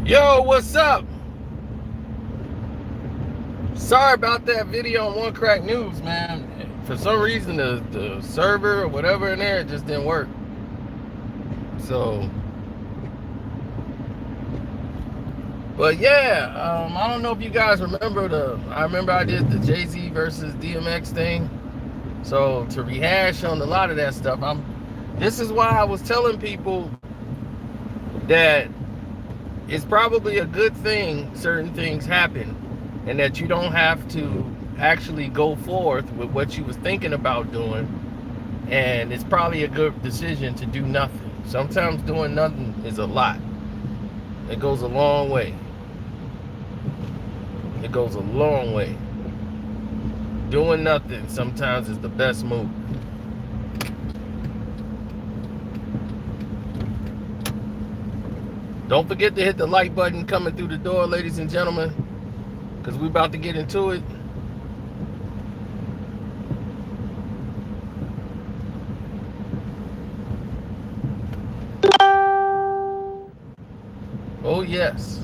Yo, what's up? Sorry about that video on One Crack News, man. For some reason, the server or whatever in there, it just didn't work. So, but yeah, I don't know if you guys remember I remember I did the Jay-Z versus DMX thing. So to rehash on a lot of that stuff, this is why I was telling people that it's probably a good thing certain things happen, and that you don't have to actually go forth with what you was thinking about doing, and it's probably a good decision to do nothing. Sometimes doing nothing is a lot. It goes a long way. It goes a long way. Doing nothing sometimes is the best move. Don't forget to hit the like button coming through the door, ladies and gentlemen, because we're about to get into it. Oh, yes.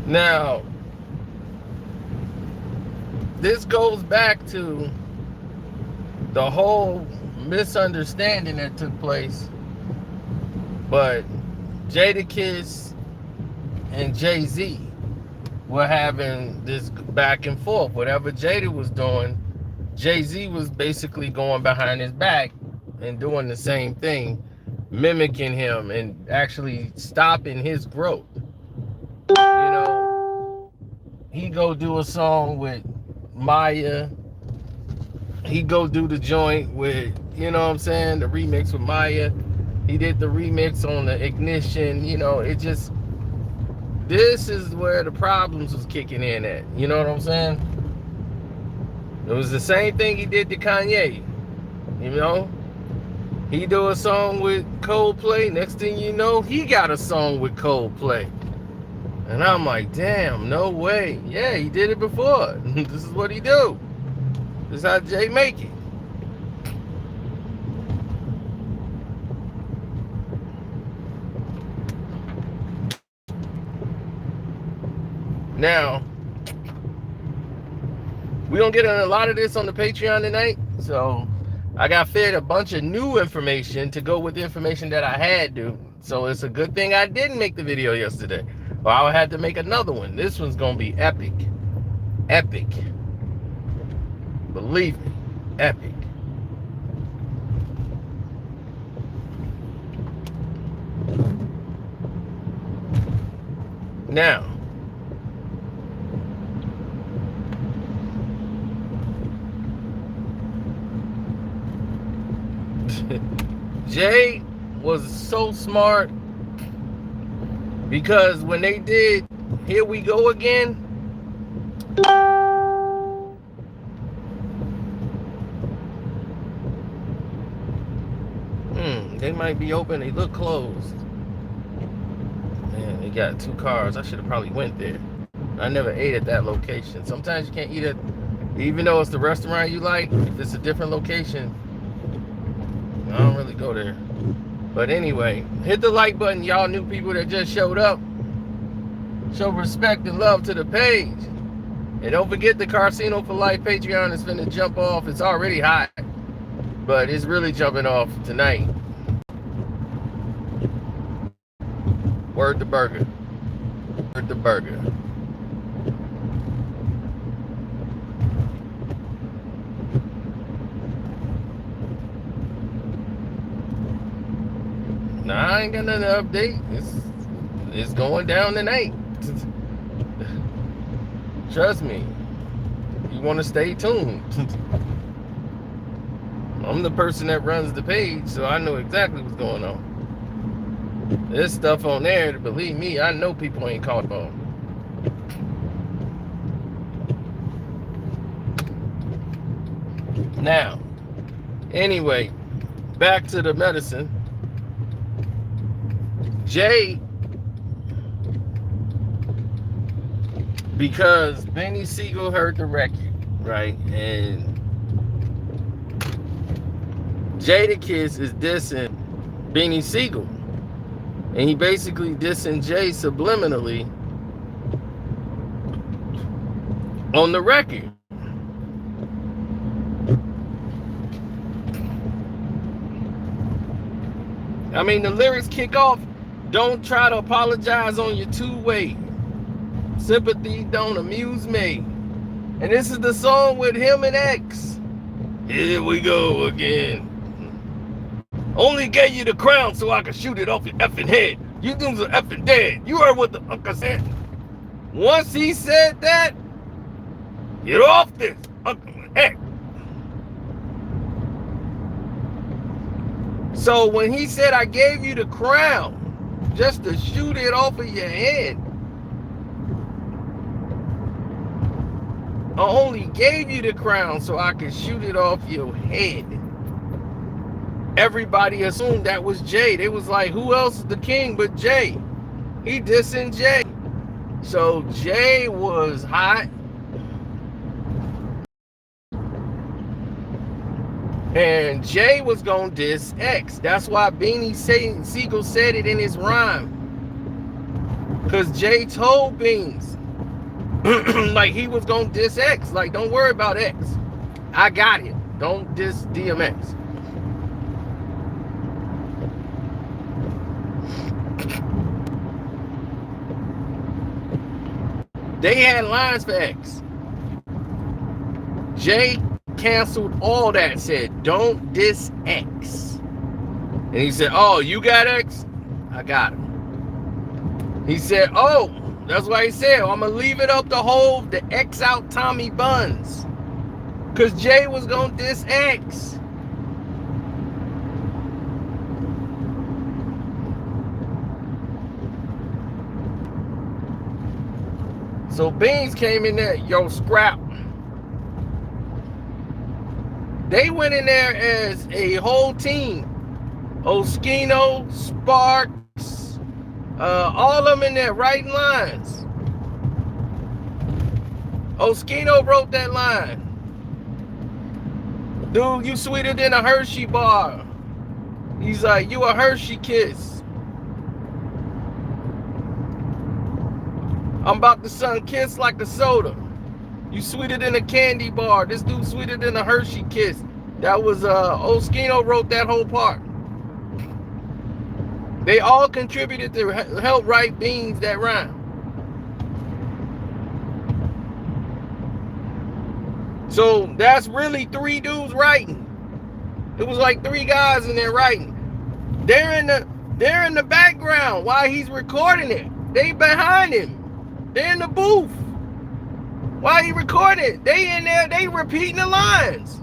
Now, this goes back to the whole misunderstanding that took place. But Jadakiss and Jay-Z were having this back and forth. Whatever Jada was doing, Jay-Z was basically going behind his back and doing the same thing, mimicking him and actually stopping his growth. You know, he go do a song with Maya. He go do the joint with, you know what I'm saying, the remix with Maya. He did the remix on the Ignition. You know, it just, this is where the problems was kicking in at. You know what I'm saying? It was the same thing he did to Kanye. You know, he do a song with Coldplay. Next thing you know, he got a song with Coldplay. And I'm like, damn, no way. Yeah, he did it before. This is what he do. This is how Jay make it. Now, we gonna get a lot of this on the Patreon tonight. So I got fed a bunch of new information to go with the information that I had to. So it's a good thing I didn't make the video yesterday, or I would have to make another one. This one's gonna be epic. Epic. Believe me, epic. Now, Jay was so smart, because when they did Here We Go Again, they might be open. They look closed. Man, they got 2 cars. I should have probably went there. I never ate at that location. Sometimes you can't eat it, even though it's the restaurant you like. If it's a different location, I don't really go there. But anyway, hit the like button, y'all new people that just showed up. Show respect and love to the page. And don't forget the Casino for Life Patreon is finna jump off. It's already hot, but it's really jumping off tonight. Word to burger. Word to burger. Nah, I ain't got nothing to update. It's going down tonight. Trust me. You want to stay tuned. I'm the person that runs the page, so I know exactly what's going on. There's stuff on there, believe me, I know people ain't caught on. Now, anyway, back to the medicine. Jay, because Benny Siegel heard the record, right? And Jadakiss is dissing Benny Siegel. And he basically dissing Jay subliminally on the record. I mean, the lyrics kick off, don't try to apologize on your two-way. Sympathy don't amuse me. And this is the song with him and X. Here we go again. Only gave you the crown so I could shoot it off your effing head. You dudes are effing dead. You heard what the fuck I said. Once he said that, get off this Uncle X. So when he said, I gave you the crown just to shoot it off of your head, I only gave you the crown so I could shoot it off your head. Everybody assumed that was Jay. They was like, who else is the king but Jay? He dissing Jay. So Jay was hot. And Jay was gonna diss X. That's why Beanie Siegel said it in his rhyme. Because Jay told Beans, like he was gonna diss X. Like, don't worry about X. I got him. Don't diss DMX. They had lines for X. Jay canceled all that, said, don't diss X. And he said, oh, you got X? I got him. He said, oh, that's why he said, I'm going to leave it up to hold the X out Tommy Buns. Because Jay was going to diss X. So Beans came in there, yo, scrap. They went in there as a whole team. Oskino, Sparks, all of them in there writing lines. Oskino wrote that line. Dude, you sweeter than a Hershey bar. He's like, you a Hershey kiss. I'm about to sun kiss like a soda. You sweeter than a candy bar. This dude sweeter than a Hershey kiss. That was Oskino wrote that whole part. They all contributed to help write Beans that rhyme. So that's really three dudes writing. It was like three guys in there writing. They're in the background while he's recording it. They behind him. They're in the booth. While he recorded, they in there, they repeating the lines.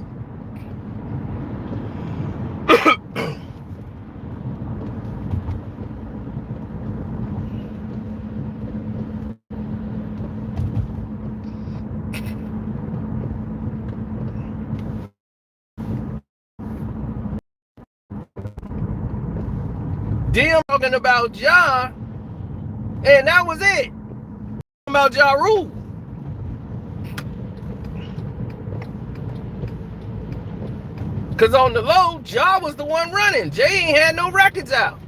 Them talking about Ja, and that was it. About Ja Rule. Because on the low, Ja was the one running. Jay ain't had no records out.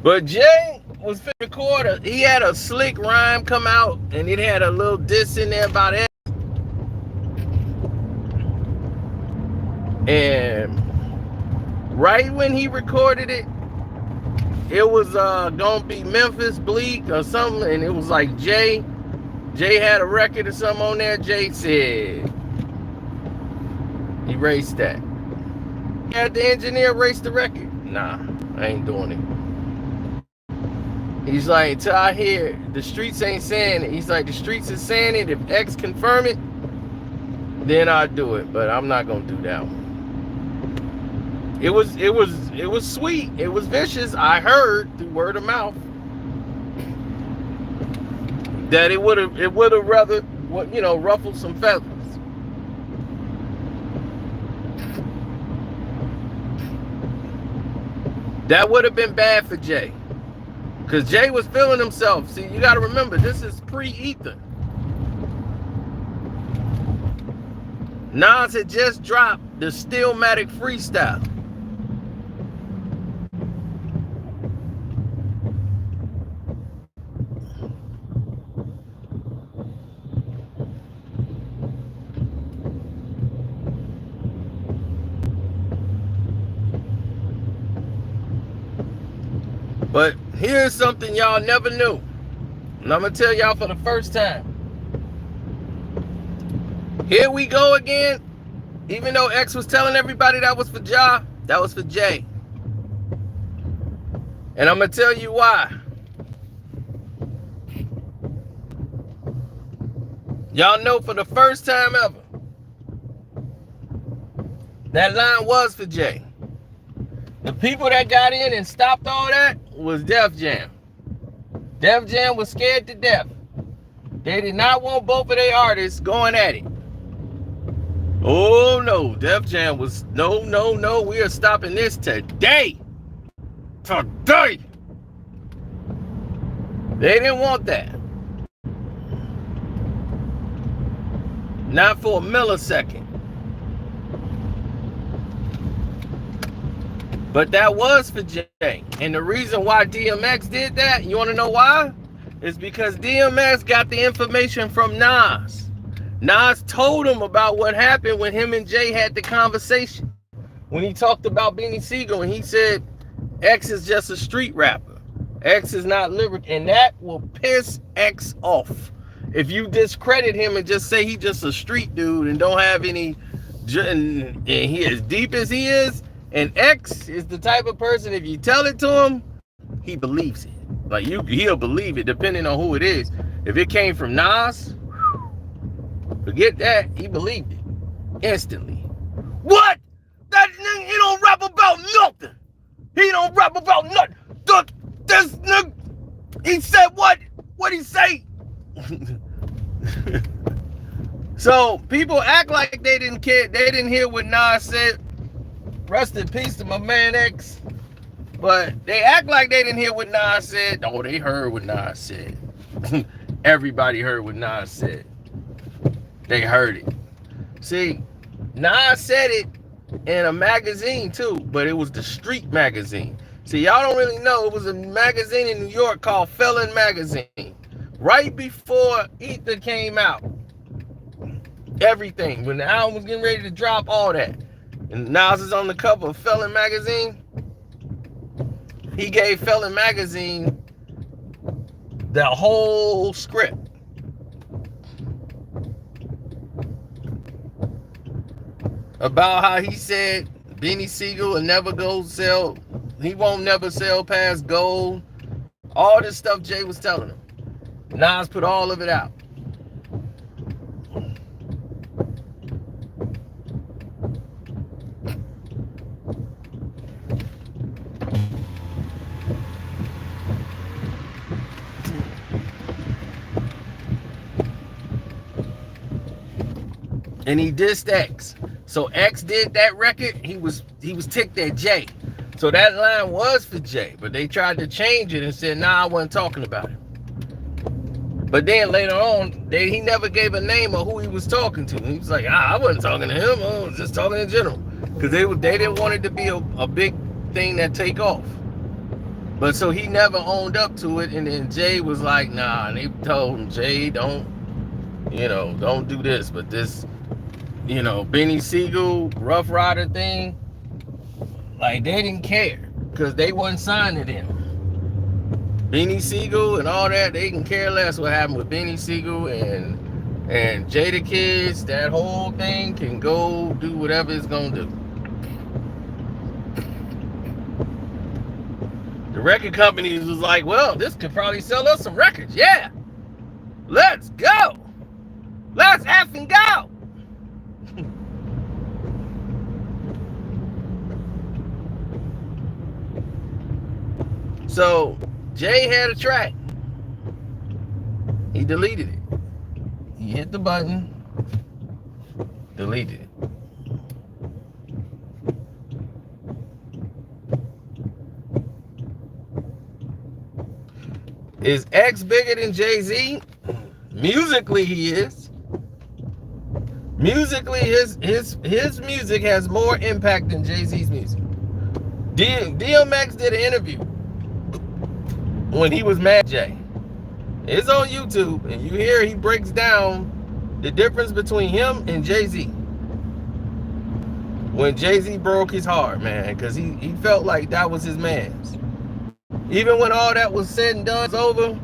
But Jay was fit recorder. He had a slick rhyme come out, and it had a little diss in there about it. And right when he recorded it, it was gonna be Memphis Bleak or something, and it was like Jay had a record or something on there. Jay said, erase that. Had the engineer erase the record. Nah, I ain't doing it. He's like, until I hear the streets ain't saying it. He's like, the streets is saying it. If X confirm it, then I'd do it. But I'm not gonna do that one. It was sweet. It was vicious. I heard through word of mouth that it would have rather, you know, ruffled some feathers. That would have been bad for Jay, because Jay was feeling himself. See, you got to remember, this is pre-Ether. Nas had just dropped the Stillmatic freestyle. But here's something y'all never knew, and I'm gonna tell y'all for the first time. Here we go again. Even though X was telling everybody that was for Ja, that was for Jay. And I'm gonna tell you why. Y'all know for the first time ever, that line was for Jay. The people that got in and stopped all that was Def Jam. Def Jam was scared to death. They did not want both of their artists going at it. Oh no, Def Jam was no, we are stopping this today. Today. They didn't want that. Not for a millisecond. But that was for Jay. And the reason why DMX did that, you want to know why? It's because DMX got the information from Nas. Nas told him about what happened when him and Jay had the conversation. When he talked about Beanie Sigel and he said, X is just a street rapper. X is not lyric. And that will piss X off. If you discredit him and just say he just a street dude and don't have any, and he as deep as he is, and X is the type of person, if you tell it to him, he believes it. Like he'll believe it depending on who it is. If it came from Nas, forget that, he believed it instantly. What? That nigga, he don't rap about nothing. He don't rap about nothing. This nigga, he said what? What'd he say? So people act like they didn't care. They didn't hear what Nas said. Rest in peace to my man X. But they act like they didn't hear what Nas said. Oh, they heard what Nas said. Everybody heard what Nas said. They heard it. See, Nas said it in a magazine too, but it was the Street magazine. See, y'all don't really know. It was a magazine in New York called Felon Magazine. Right before Ether came out. Everything. When the album was getting ready to drop, all that. And Nas is on the cover of Felon Magazine. He gave Felon Magazine the whole script. About how he said Beanie Sigel will never go sell, he won't never sell past gold. All this stuff Jay was telling him. Nas put all of it out. And he dissed X. So X did that record. He was ticked at Jay. So that line was for Jay. But they tried to change it and said, nah, I wasn't talking about it. But then later on, he never gave a name of who he was talking to. He was like, I wasn't talking to him. I was just talking in general. Because they didn't want it to be a big thing that take off. But so he never owned up to it. And then Jay was like, nah. And they told him, Jay, don't do this. But this, Beanie Sigel, Rough Rider thing, like they didn't care because they wasn't signed to them. Beanie Sigel and all that, they can care less what happened with Beanie Sigel and Jadakiss. That whole thing can go do whatever it's gonna do. The record companies was like, well, this could probably sell us some records. Yeah, let's go. Let's effing go. So Jay had a track. He deleted it. He hit the button, deleted it. Is X bigger than Jay-Z? Musically, he is. Musically, his music has more impact than Jay-Z's music. DMX did an interview when he was mad at Jay. It's on YouTube, and you hear he breaks down the difference between him and Jay-Z. When Jay-Z broke his heart, man, because he felt like that was his man's. Even when all that was said and done, it's over,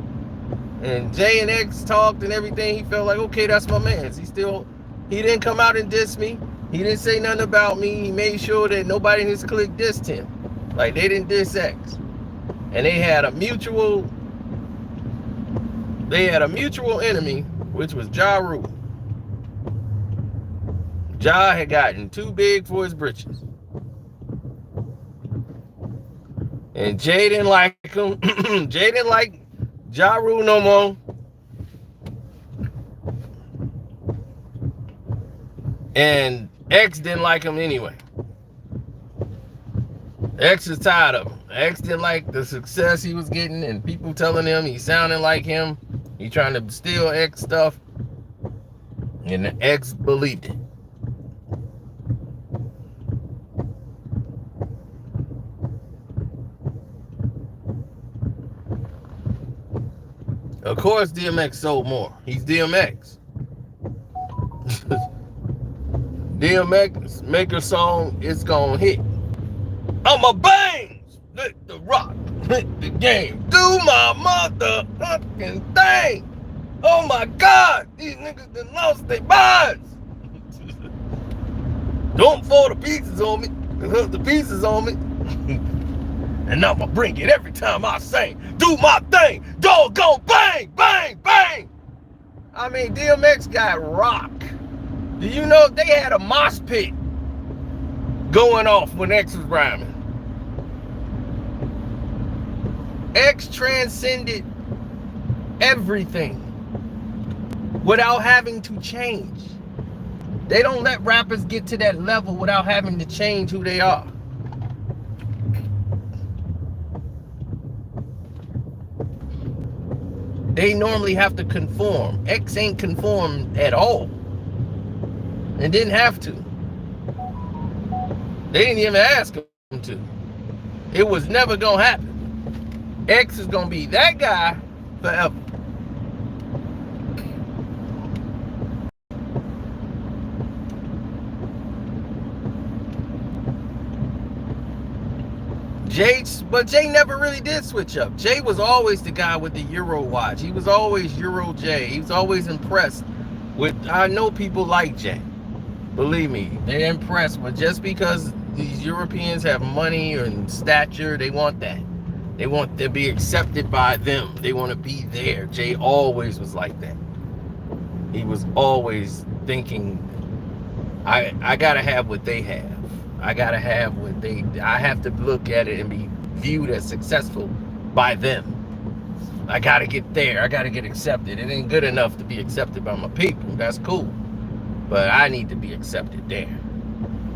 and Jay and X talked and everything, he felt like, okay, that's my man's. He didn't come out and diss me. He didn't say nothing about me. He made sure that nobody in his clique dissed him. Like, they didn't diss X. And they had a mutual enemy, which was Ja Rule. Ja had gotten too big for his britches. And Jay didn't like him. Jay didn't like Ja Rule no more. And X didn't like him anyway. X is tired of him. X didn't like the success he was getting and people telling him he sounded like him. He trying to steal X stuff. And the X believed it. Of course, DMX sold more. He's DMX. DMX make a song, it's gonna hit. I'ma bang, hit the rock, hit the game, do my motherfucking thing. Oh my God, these niggas done lost their minds. Don't fall the pieces on me, the pieces on me. And I'ma bring it every time I sing. Do my thing. Doggone bang, bang, bang. I mean, DMX got rock. Do you know they had a mosh pit going off when X was rhyming? X transcended everything without having to change. They don't let rappers get to that level without having to change who they are. They normally have to conform. X ain't conformed at all. And didn't have to. They didn't even ask him to. It was never gonna happen. X is gonna be that guy forever. But Jay never really did switch up. Jay was always the guy with the Euro watch. He was always Euro Jay. He was always impressed with, I know people like Jay. Believe me, they're impressed. But just because these Europeans have money and stature, they want that. They want to be accepted by them. They want to be there. Jay always was like that. He was always thinking, I gotta have what they have. I gotta have what I have to look at it and be viewed as successful by them. I gotta get there. I gotta get accepted. It ain't good enough to be accepted by my people. That's cool. But I need to be accepted there.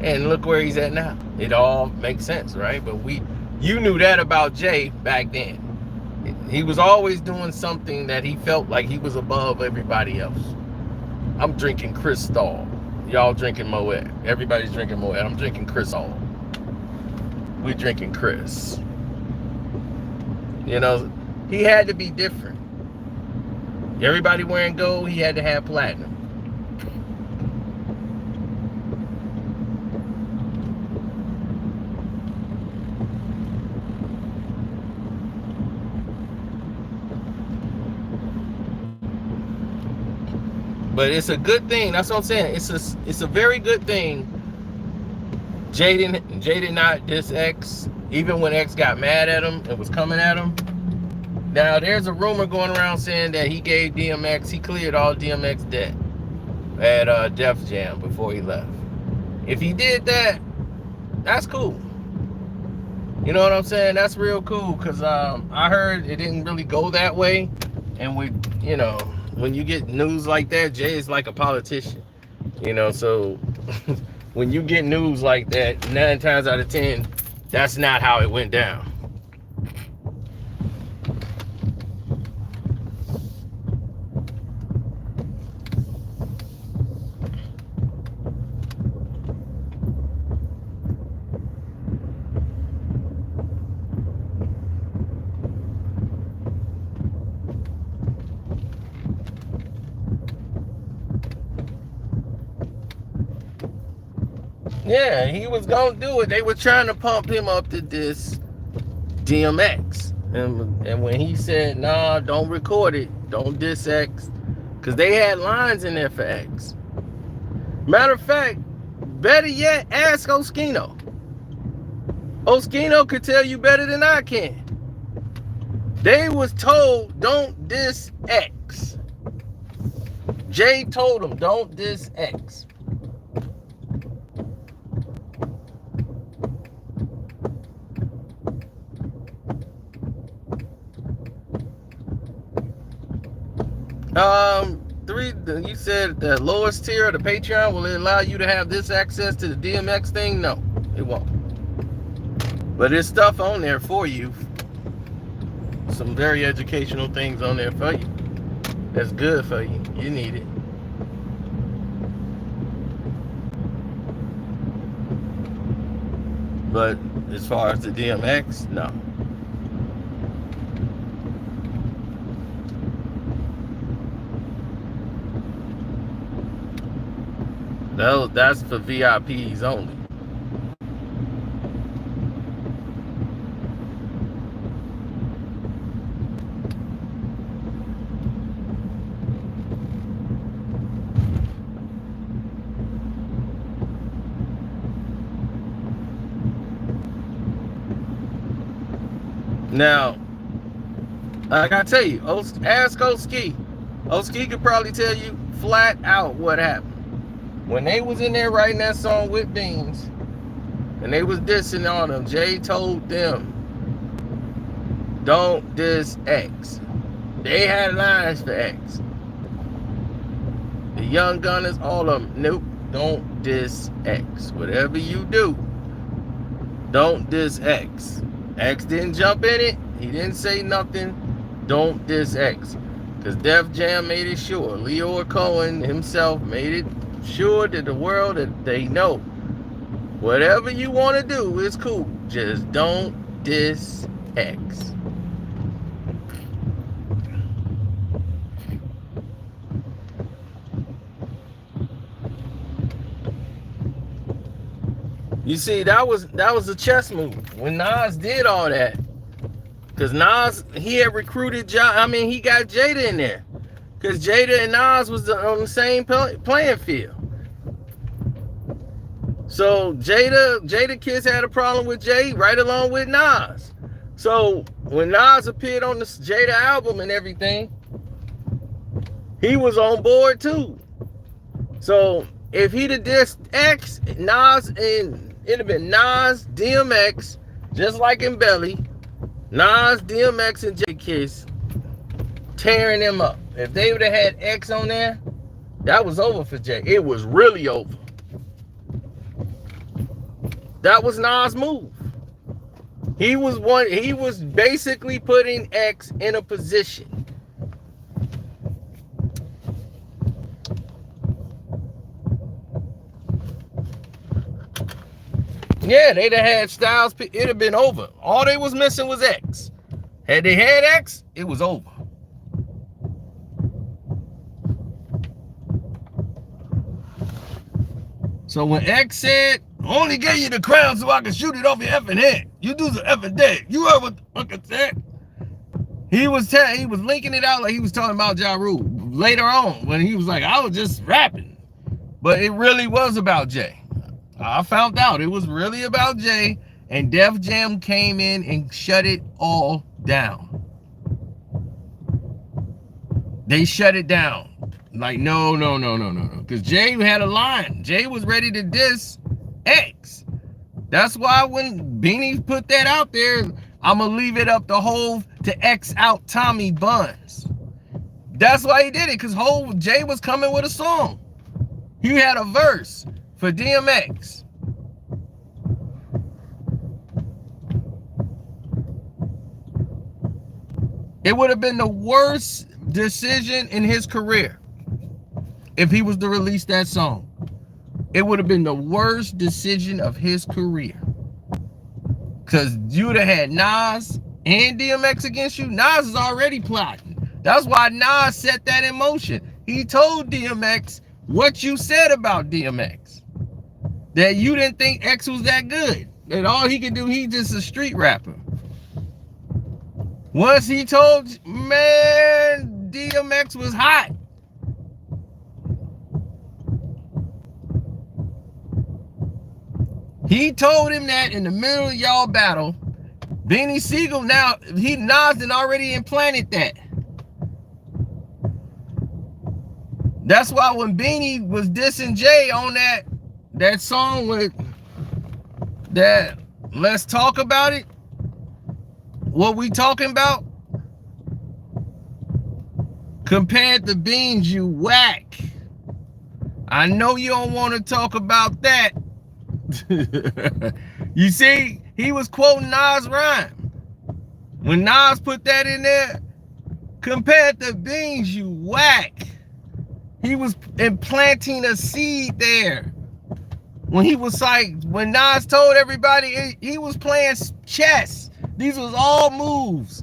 And look where he's at now. It all makes sense, right? But you knew that about Jay back then. He was always doing something that he felt like he was above everybody else. I'm drinking Cristal. Y'all drinking Moet. Everybody's drinking Moet. I'm drinking Cristal. We drinking Chris. You know, he had to be different. Everybody wearing gold, he had to have platinum. But it's a good thing. That's what I'm saying. It's a very good thing. Jay did not diss X, even when X got mad at him and was coming at him. Now there's a rumor going around saying that he gave DMX, he cleared all DMX debt at Def Jam before he left. If he did that, that's cool. You know what I'm saying? That's real cool, because I heard it didn't really go that way. And when you get news like that, Jay is like a politician. So when you get news like that, 9 times out of 10, that's not how it went down. Yeah, he was gonna do it. They were trying to pump him up to this DMX. And when he said, nah, don't record it, don't diss X, because they had lines in there for X. Matter of fact, better yet, ask Oskino. Oskino could tell you better than I can. They was told, don't diss X. Jay told them, don't diss X. You said the lowest tier of the Patreon, will it allow you to have this access to the DMX thing? No, it won't. But there's stuff on there for you. Some very educational things on there for you. That's good for you. You need it. But as far as the DMX, no. That's for VIPs only. Now, like I tell you, ask Oski. Oski could probably tell you flat out what happened. When they was in there writing that song with Beans, and they was dissing on them, Jay told them, don't diss X. They had lines for X. The Young Gunners, all of them, nope, don't diss X. Whatever you do, don't diss X. X didn't jump in it. He didn't say nothing. Don't diss X. Because Def Jam made it sure. Leo Cohen himself made it sure to the world that they know whatever you want to do is cool, just don't diss X. You see, that was a chess move when Nas did all that, because Nas, he had recruited he got Jada in there, because Jada and Nas was on the same playing field. So Jada Kiss had a problem with Jay right along with Nas. So when Nas appeared on the Jada album and everything, he was on board too. So if he'd have dissed X, Nas, and it'd have been Nas, DMX, just like in Belly, Nas, DMX, and Jada Kiss tearing them up. If they would have had X on there, that was over for Jay. It was really over. That was Nas' move. He was basically putting X in a position. Yeah, they'd have had Styles, it'd have been over. All they was missing was X. Had they had X, it was over. So when X said, I only gave you the crown so I can shoot it off your effing head. You do the effing dead. You heard what the fuck I said? He was linking it out like he was talking about Ja Rule later on when he was like, I was just rapping. But it really was about Jay. I found out it was really about Jay, and Def Jam came in and shut it all down. They shut it down. Like, no. Because Jay had a line. Jay was ready to diss X. That's why when Beanie put that out there, I'ma leave it up to Hove to X out Tommy Buns. That's why he did it, because Hove, Jay was coming with a song. He had a verse for DMX. It would have been the worst decision in his career if he was to release that song. It would have been the worst decision of his career. Because you'd have had Nas and DMX against you. Nas is already plotting. That's why Nas set that in motion. He told DMX what you said about DMX. That you didn't think X was that good. That all he could do, he just a street rapper. Once he told, man, DMX was hot. He told him that in the middle of y'all battle. Beanie Sigel, now, Nas had already implanted that. That's why when Beanie was dissing Jay on that song with that Let's Talk About It, what we talking about? Compared to Beans, you whack. I know you don't want to talk about that. You see, he was quoting Nas' rhyme. When Nas put that in there, compared to Beans, you whack. He was implanting a seed there. When he was like, when Nas told everybody, he was playing chess. These was all moves.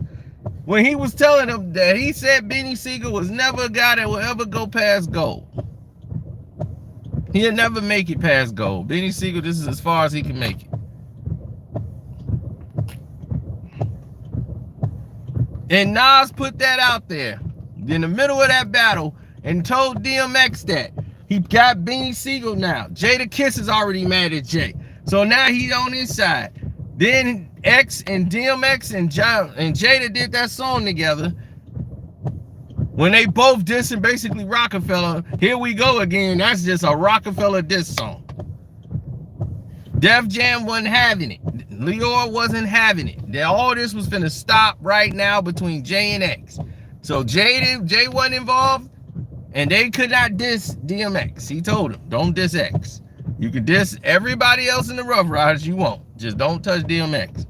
When he was telling them that he said Beanie Sigel was never a guy that will ever go past gold. He'll never make it past gold. Beanie Sigel, this is as far as he can make it. And Nas put that out there in the middle of that battle and told DMX that. He got Beanie Sigel now. Jadakiss is already mad at Jay. So now he's on his side. Then X and DMX and Jada did that song together. When they both dissing basically Rockefeller, here we go again. That's just a Rockefeller diss song. Def Jam wasn't having it. Leor wasn't having it. All this was finna stop right now between Jay and X. So Jay wasn't involved, and they could not diss DMX. He told him, don't diss X. You can diss everybody else in the Rough Riders you want. Just don't touch DMX.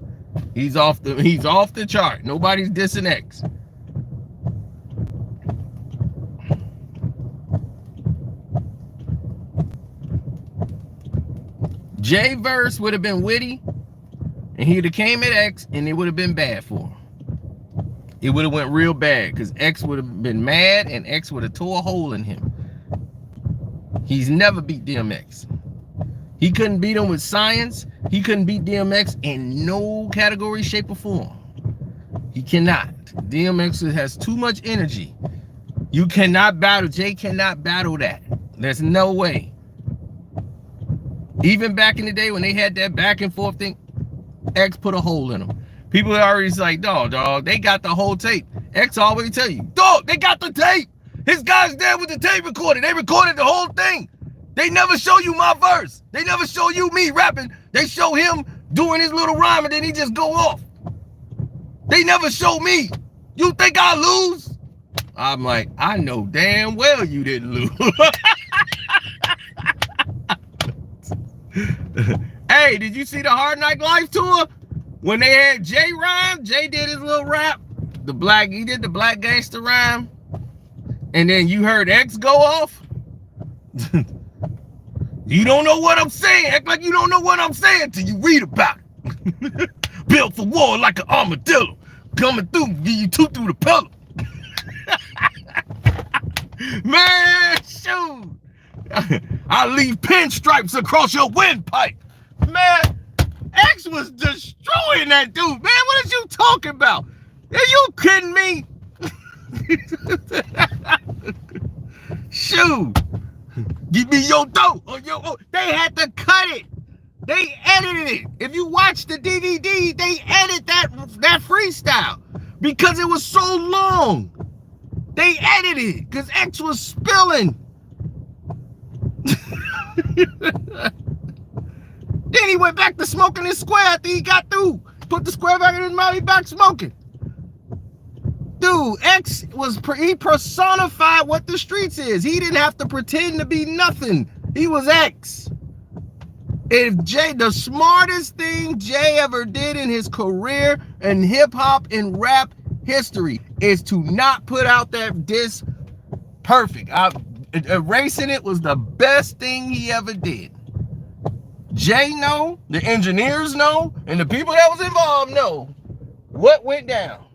He's off the chart. Nobody's dissing X. Jay verse would have been witty, and he'd have came at X, and it would have been bad for him. It would have went real bad, because X would have been mad, and X would have tore a hole in him. He's never beat DMX. He couldn't beat him with science. He couldn't beat DMX in no category, shape, or form. He cannot. DMX has too much energy. You cannot battle. Jay cannot battle that. There's no way. Even back in the day when they had that back and forth thing, X put a hole in them. People are already like, dog, they got the whole tape. X always tell you, dog, they got the tape. His guys there with the tape recorder. They recorded the whole thing. They never show you my verse. They never show you me rapping. They show him doing his little rhyme and then he just go off. They never show me. You think I lose? I'm like, I know damn well you didn't lose. Hey, did you see the Hard Knock Life tour? When they had Jay rhyme, Jay did his little rap. He did the black gangster rhyme. And then you heard X go off. You don't know what I'm saying. Act like you don't know what I'm saying till you read about it. Built for war like an armadillo. Coming through, give you two through the pillow. Man, shoot. I leave pinstripes across your windpipe. Man, X was destroying that dude. Man, what are you talking about? Are you kidding me? Shoot. Give me your dough. They had to cut it. They edited it. If you watch the DVD, they edited that freestyle because it was so long. They edited it because X was spilling. Then he went back to smoking his square after he got through. Put the square back in his mouth, he back smoking. Dude, X he personified what the streets is. He didn't have to pretend to be nothing. He was X. If the smartest thing Jay ever did in his career in hip hop and rap history is to not put out that diss perfect. Erasing it was the best thing he ever did. Jay know, the engineers know, and the people that was involved know what went down.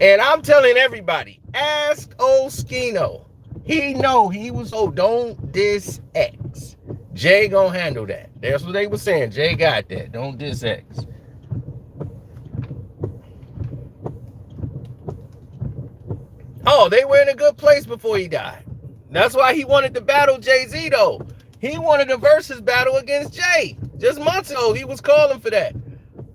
And I'm telling everybody, ask old Skino. He know he was, don't diss X. Jay gonna handle that. That's what they were saying. Jay got that. Don't diss X. Oh, they were in a good place before he died. That's why he wanted to battle Jay-Z though. He wanted a versus battle against Jay. Just months ago, he was calling for that.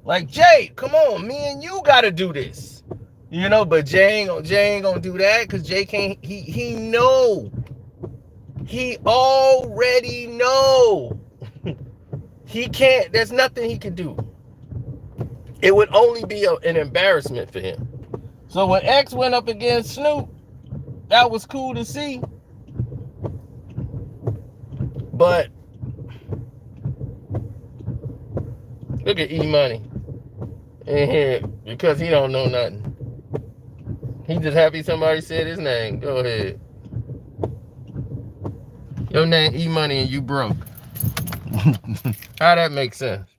Like, Jay, come on, me and you gotta do this. You know, but Jay ain't gonna do that because Jay can't, he know. He already know. He can't, there's nothing he can do. It would only be an embarrassment for him. So when X went up against Snoop, that was cool to see. But look at E-Money in here because he don't know nothing. He just happy somebody said his name. Go ahead. Your name E-Money and you broke. How that make sense?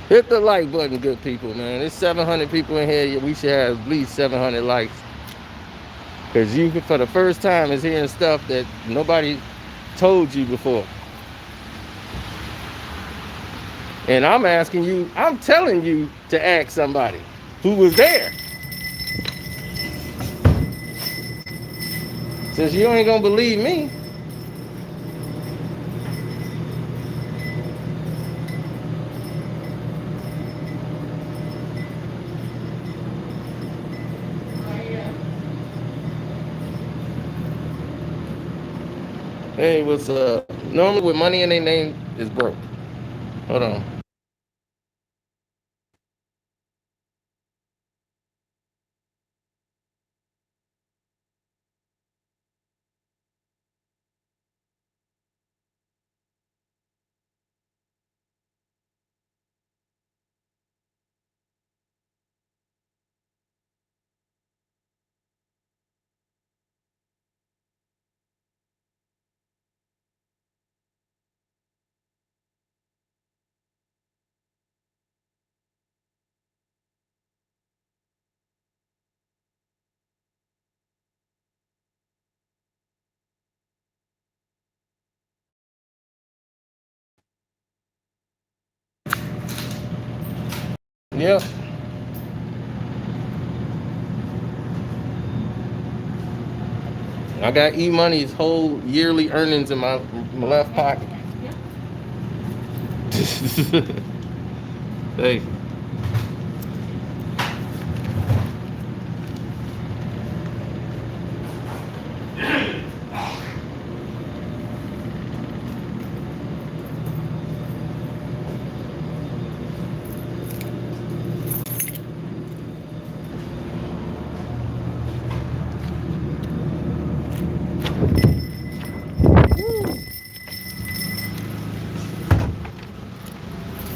Hit the like button, good people, man. There's 700 people in here. We should have at least 700 likes. Because you, for the first time, is hearing stuff that nobody told you before. And I'm asking you, I'm telling you to ask somebody who was there. Since you ain't gonna believe me. Hey, what's up? Normally with money in their name is broke. Hold on. Yep. I got E-Money's whole yearly earnings in my left pocket. Thank you.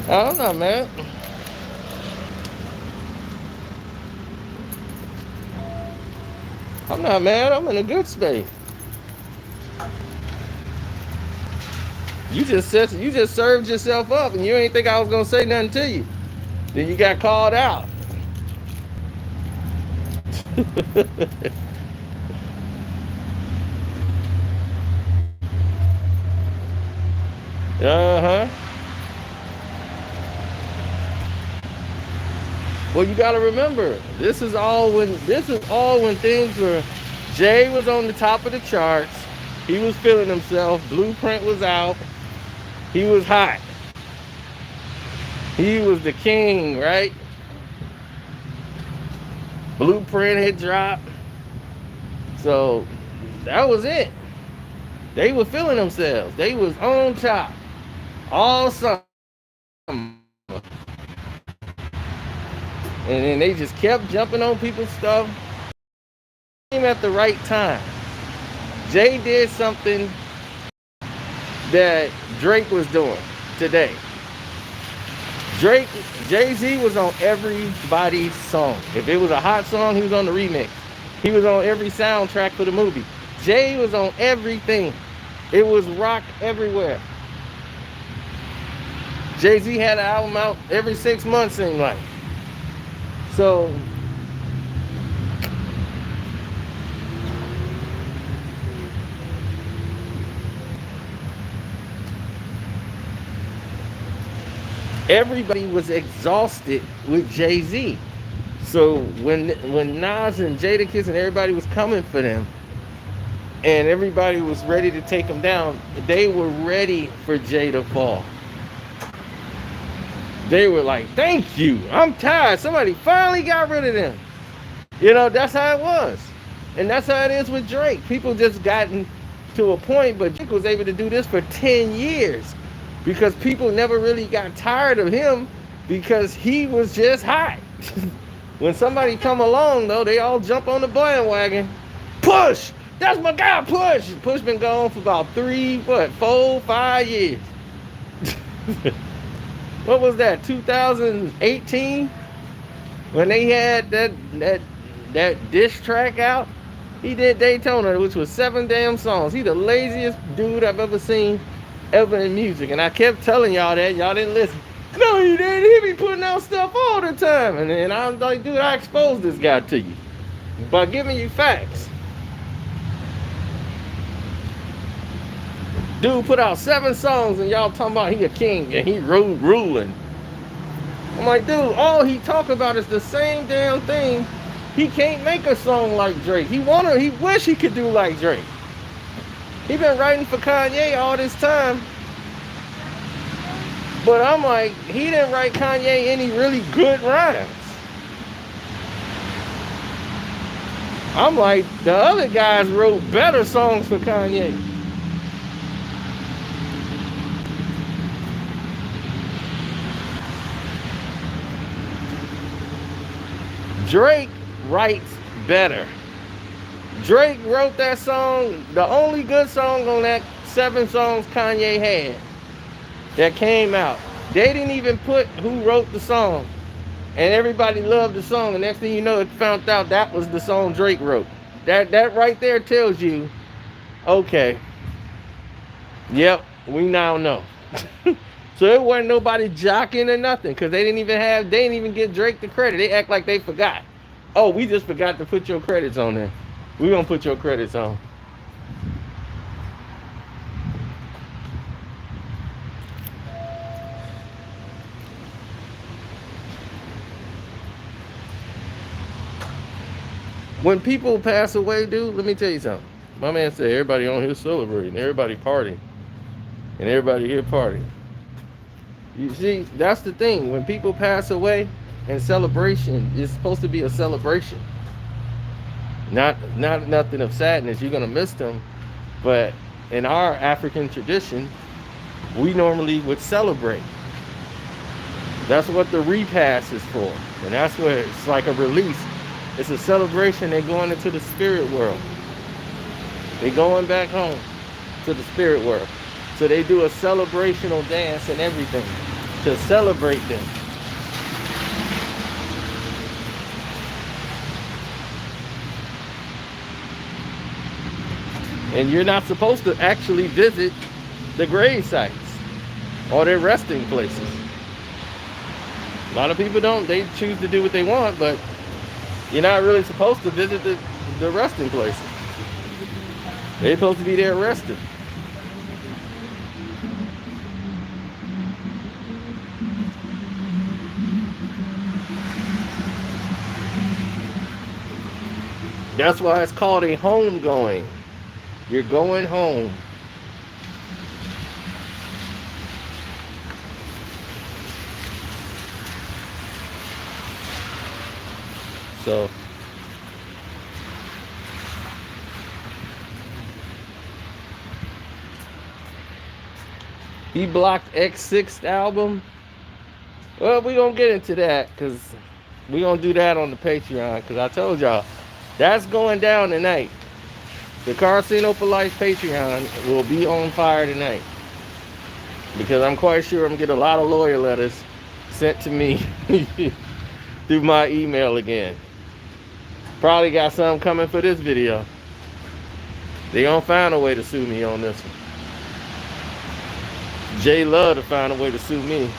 I don't know, man. I'm not mad. I'm in a good space. You just served yourself up, and you ain't think I was gonna say nothing to you. Then you got called out. Uh-huh. Well, you gotta remember, this is all when things were. Jay was on the top of the charts. He was feeling himself. Blueprint was out. He was hot. He was the king, right? Blueprint had dropped. So that was it. They were feeling themselves. They was on top all summer. And then they just kept jumping on people's stuff. Came at the right time. Jay did something that Drake was doing today. Jay-Z was on everybody's song. If it was a hot song, he was on the remix. He was on every soundtrack for the movie. Jay was on everything. It was rock everywhere. Jay-Z had an album out every 6 months, seemed like. So everybody was exhausted with Jay-Z. So when Nas and Jadakiss and everybody was coming for them, and everybody was ready to take him down, they were ready for Jay to fall. They were like, thank you, I'm tired. Somebody finally got rid of them. You know, that's how it was. And that's how it is with Drake. People just gotten to a point, but Drake was able to do this for 10 years because people never really got tired of him because he was just hot. When somebody come along, though, they all jump on the bandwagon. Push! That's my guy, Push! Push been gone for about 4, 5 years. What was that, 2018? When they had that diss track out? He did Daytona, which was 7 damn songs. He the laziest dude I've ever seen ever in music. And I kept telling y'all that. Y'all didn't listen. No, he didn't. He be putting out stuff all the time. And I'm like, dude, I exposed this guy to you by giving you facts. Dude put out 7 songs and y'all talking about he a king and he ruling. I'm like, dude, all he talk about is the same damn thing. He can't make a song like Drake. He wish he could do like Drake. He been writing for Kanye all this time. But I'm like, he didn't write Kanye any really good rhymes. I'm like, the other guys wrote better songs for Kanye. Drake writes better. Drake wrote that song, the only good song on that 7 songs Kanye had that came out. They didn't even put who wrote the song. And everybody loved the song. The next thing you know, it found out that was the song Drake wrote. That right there tells you, okay, yep, we now know. So it wasn't nobody jocking or nothing, because they didn't even give Drake the credit. They act like they forgot. Oh, we just forgot to put your credits on there. We're gonna put your credits on. When people pass away, dude, let me tell you something. My man said everybody on here celebrating, everybody partying, and everybody here partying. You see, that's the thing. When people pass away, and celebration is supposed to be a celebration. Not nothing of sadness. You're gonna miss them, but in our African tradition, we normally would celebrate. That's what the repast is for, and that's what it's like a release. It's a celebration. They're going into the spirit world. They're going back home to the spirit world. So they do a celebrational dance and everything to celebrate them. And you're not supposed to actually visit the grave sites or their resting places. A lot of people don't. They choose to do what they want, but you're not really supposed to visit the resting places. They're supposed to be there resting. That's why it's called a homegoing. You're going home. So He blocked X6 album. Well, we gonna get into that because we gonna do that on the Patreon. Because I told y'all that's going down tonight. The Casino for Life Patreon will be on fire tonight because I'm quite sure I'm gonna get a lot of lawyer letters sent to me through my email again. Probably got some coming for this video. They gonna find a way to sue me on this one. Jay love to find a way to sue me.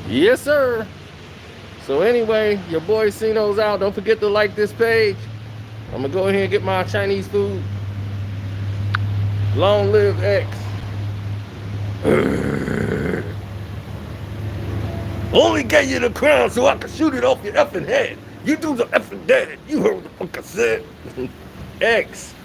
Yes, sir. So anyway, your boy Cino's out. Don't forget to like this page. I'm gonna go ahead and get my Chinese food. Long live X. Only gave you the crown so I could shoot it off your effing head. You do the effing dead. You heard what the fuck I said. X.